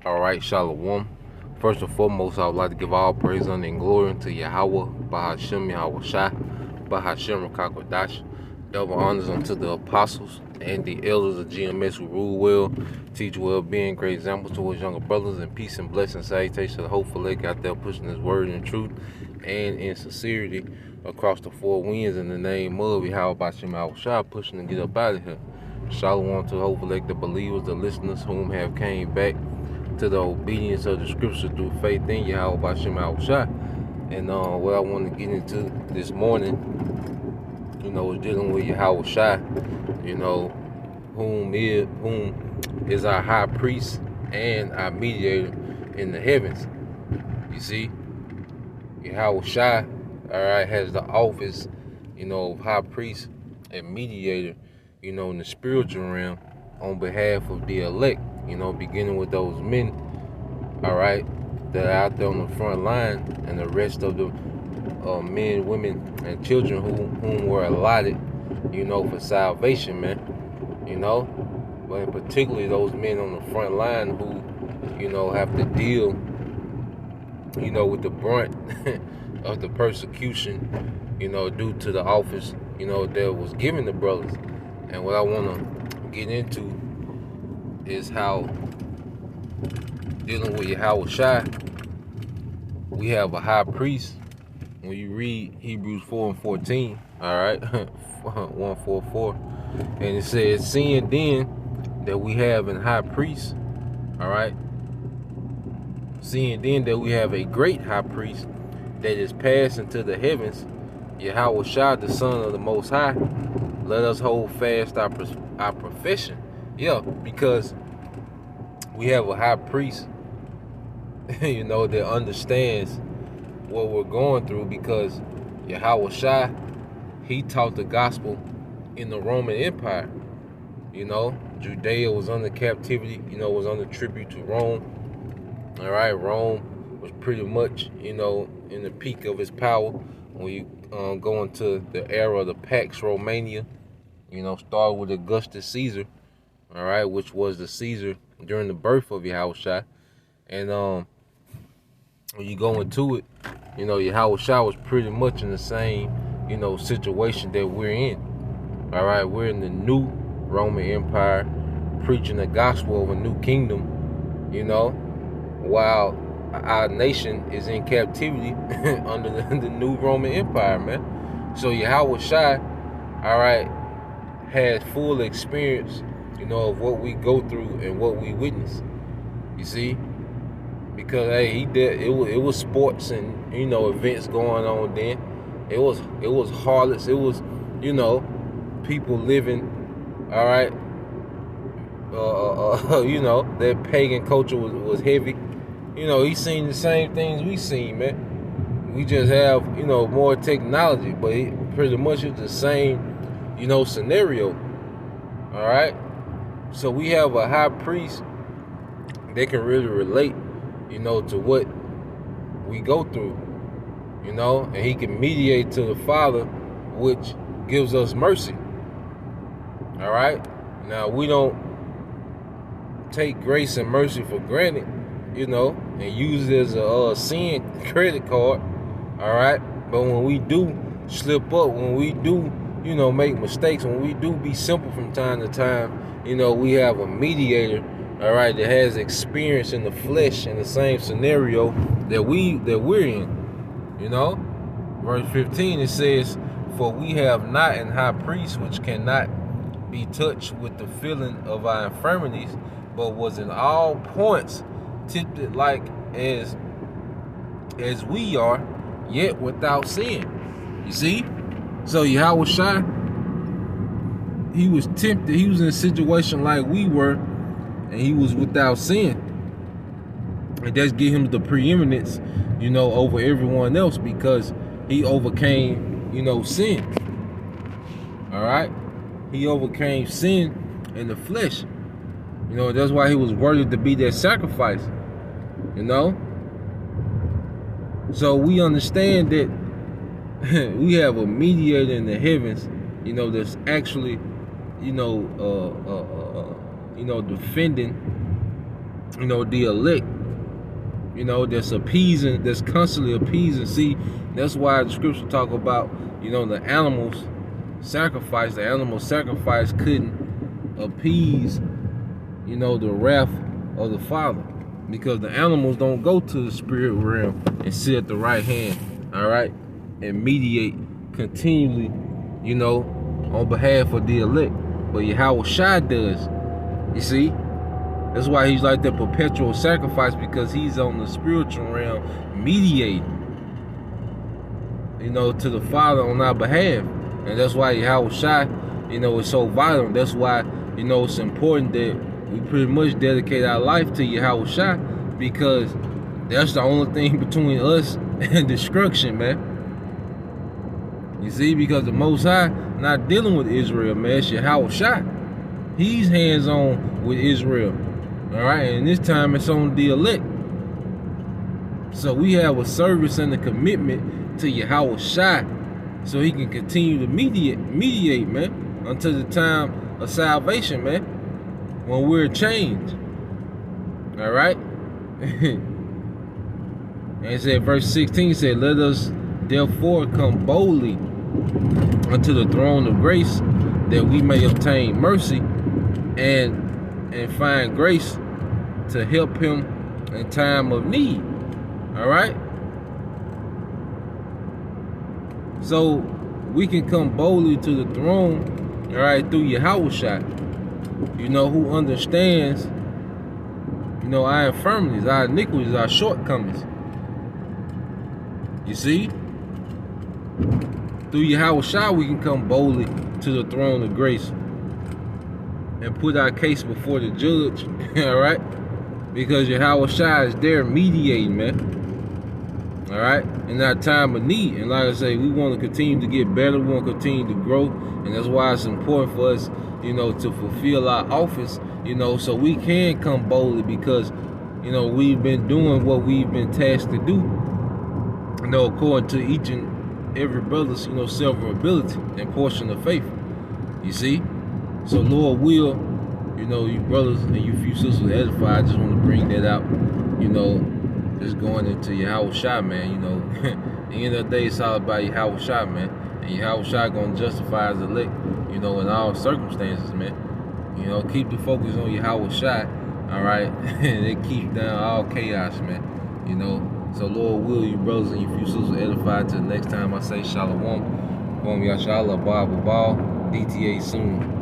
Alright, Shalom. First and foremost, I would like to give all praise, honor, and glory to Yahweh, Bahashem, YAHAWASHI, Bahashem, Rakakwadash. Double honors unto the apostles and the elders of GMS who rule well, teach well, being great examples towards younger brothers, and peace and blessing, salutation to the hopeful leg out there pushing his word in truth and in sincerity across the four winds in the name of Yahweh, Bahashem, YAHAWASHI, pushing to get up out of here. Shalom to the hopeful leg, the believers, the listeners whom have came back to the obedience of the scripture through faith in Yahweh Bashem YAHAWASHI. And what I want to get into this morning, is dealing with YAHAWASHI, whom is our high priest and our mediator in the heavens. You see, YAHAWASHI, has the office, of high priest and mediator, in the spiritual realm on behalf of the elect. Beginning with those men, that are out there on the front line, and the rest of the men, women, and children whom were allotted, for salvation, man. But particularly those men on the front line who, have to deal, with the brunt of the persecution, due to the office, that was given to brothers. And what I want to get into is how, dealing with YAHAWASHI, we have a high priest. When you read Hebrews 4 and 14, 1:4, and it says, seeing then that we have an high priest, seeing then that we have a great high priest that is passed into the heavens, YAHAWASHI, the Son of the Most High, let us hold fast our profession. Yeah, because we have a high priest, that understands what we're going through, because YAHAWASHI, he taught the gospel in the Roman Empire. Judea was under captivity, was under tribute to Rome. Rome was pretty much, in the peak of its power. When you go into the era of the Pax Romania, started with Augustus Caesar, which was the Caesar during the birth of YAHAWASHI. And when you go into it, YAHAWASHI was pretty much in the same, situation that we're in. We're in the new Roman Empire, preaching the gospel of a new kingdom, while our nation is in captivity under the new Roman Empire, man. So YAHAWASHI, has full experience, of what we go through and what we witness. You see, because hey, it was sports and events going on then. It was harlots. It was people living, that pagan culture was heavy. He's seen the same things we seen, man. We just have more technology, but pretty much it's the same scenario. So we have a high priest that can really relate, to what we go through, and he can mediate to the Father, which gives us mercy. Now we don't take grace and mercy for granted, and use it as a sin credit card. But when we do slip up, when we do make mistakes, when we do be simple from time to time, we have a mediator, that has experience in the flesh in the same scenario that we're in. Verse 15, it says, for we have not an high priest which cannot be touched with the feeling of our infirmities, but was in all points tempted like as we are, yet without sin. You see? So YAHAWASHI, he was tempted. He was in a situation like we were, and he was without sin. And that's give him the preeminence, over everyone else, because he overcame, sin. He overcame sin in the flesh. That's why he was worthy to be that sacrifice. So we understand that we have a mediator in the heavens, that's actually, defending you know, the elect, you know, that's appeasing, that's constantly appeasing. See, that's why the scripture talk about, you know, the animal sacrifice couldn't appease, you know, the wrath of the Father, because the animals don't go to the spirit realm and sit at the right hand, all right, and mediate continually, you know, on behalf of the elect. But YAHAWASHI does. You see, that's why he's like the perpetual sacrifice, because he's on the spiritual realm mediating, you know, to the Father on our behalf. And that's why YAHAWASHI, you know, is so vital. That's why, you know, it's important that we pretty much dedicate our life to YAHAWASHI, because that's the only thing between us and destruction, man. You see, because the Most High not dealing with Israel, man. It's YAHAWASHI. He's hands-on with Israel. All right, and this time it's on the elect. So we have a service and a commitment to YAHAWASHI, so he can continue to mediate, man, until the time of salvation, man, when we're changed. All right? And it said, verse 16 said, let us therefore come boldly unto the throne of grace, that we may obtain mercy and find grace to help him in time of need. All right? So we can come boldly to the throne, all right, through YAHAWASHI, you know, who understands, you know, our infirmities, our iniquities, our shortcomings. You see? Through YAHAWASHI, we can come boldly to the throne of grace and put our case before the judge, all right? Because YAHAWASHI is there mediating, man. All right, in that time of need. And like I say, we want to continue to get better. We want to continue to grow. And that's why it's important for us, you know, to fulfill our office, you know, so we can come boldly, because, you know, we've been doing what we've been tasked to do, you know, according to each and every brother's, you know, self-ability and portion of faith. You see? So Lord will, you know, you brothers and you few sisters edified. I just want to bring that out, you know, just going into YAHAWASHI, man. You know, at the end of the day, it's all about YAHAWASHI, man. And YAHAWASHI gonna justify his elect, you know, in all circumstances, man. You know, keep the focus on YAHAWASHI, all right? And it keeps down all chaos, man. You know, so Lord will, you brothers and you few sisters edified. Till the next time I say shalom. Yashala, Bible Ball, DTA soon.